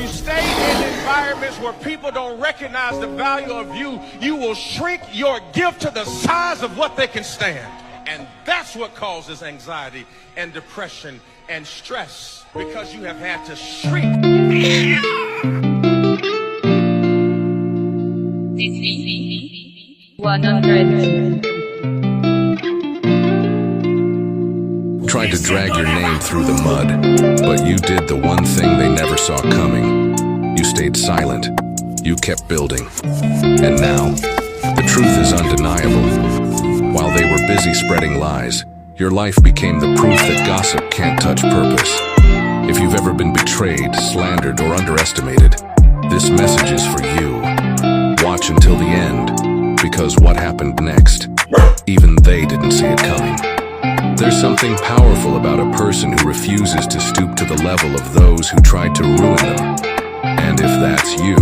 you stay in environments where people don't recognize the value of you, you will shrink your gift to the size of what they can stand. And that's what causes anxiety and depression and stress, because you have had to shrink. This is 100. Tried to drag your name through the mud, but you did the one thing they never saw coming. You stayed silent. You kept building. And now, the truth is undeniable. While they were busy spreading lies, your life became the proof that gossip can't touch purpose. If you've ever been betrayed, slandered, or underestimated, this message is for you. Watch until the end, because what happened next, even they didn't see it coming. There's something powerful about a person who refuses to stoop to the level of those who tried to ruin them. And if that's you,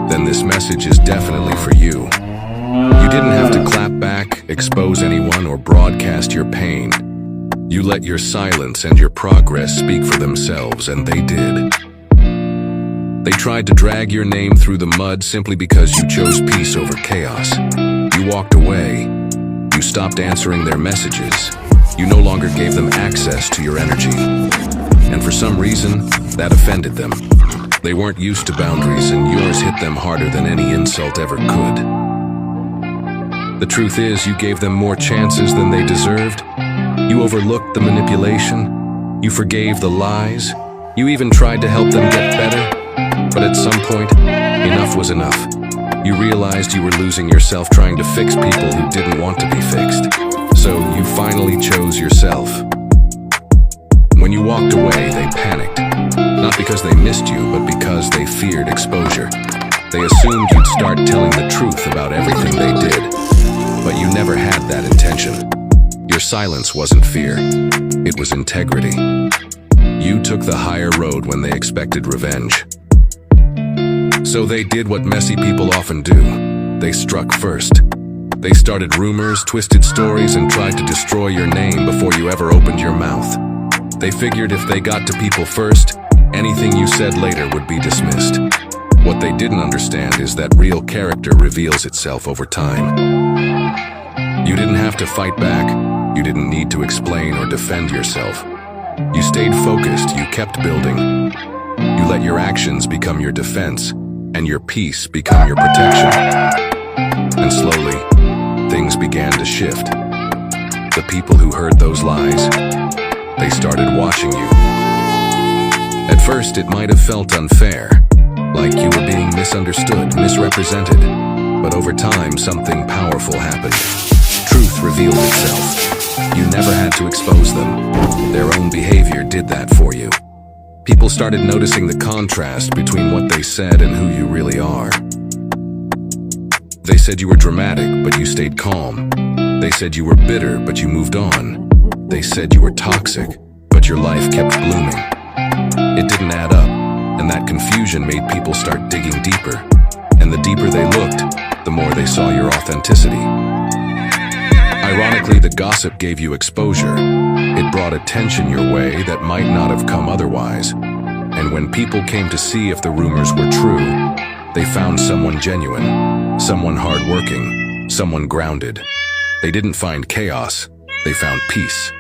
then this message is definitely for you. You didn't have to clap back, expose anyone, or broadcast your pain. You let your silence and your progress speak for themselves, and they did. They tried to drag your name through the mud simply because you chose peace over chaos. You walked away. You stopped answering their messages. You no longer gave them access to your energy. And for some reason, that offended them. They weren't used to boundaries, and yours hit them harder than any insult ever could. The truth is, you gave them more chances than they deserved. You overlooked the manipulation. You forgave the lies. You even tried to help them get better. But at some point, enough was enough. You realized you were losing yourself trying to fix people who didn't want to be fixed. So you finally chose yourself. When you walked away, they panicked. Not because they missed you, but because they feared exposure. They assumed you'd start telling the truth about everything they did. But you never had that intention. Your silence wasn't fear. It was integrity. You took the higher road when they expected revenge. So they did what messy people often do. They struck first. They started rumors, twisted stories, and tried to destroy your name before you ever opened your mouth. They figured if they got to people first, anything you said later would be dismissed. What they didn't understand is that real character reveals itself over time. You didn't have to fight back. You didn't need to explain or defend yourself. You stayed focused. You kept building. You let your actions become your defense, and your peace become your protection. And slowly, things began to shift. The people who heard those lies, they started watching you. At first, it might have felt unfair, like you were being misunderstood, misrepresented. But over time, something powerful happened. Truth revealed itself. You never had to expose them. Their own behavior did that for you. People started noticing the contrast between what they said and who you really are. They said you were dramatic, but you stayed calm. They said you were bitter, but you moved on. They said you were toxic, but your life kept blooming. It didn't add up, and that confusion made people start digging deeper. And the deeper they looked, the more they saw your authenticity. Ironically, the gossip gave you exposure. It brought attention your way that might not have come otherwise. And when people came to see if the rumors were true, they found someone genuine, someone hardworking, someone grounded. They didn't find chaos, they found peace.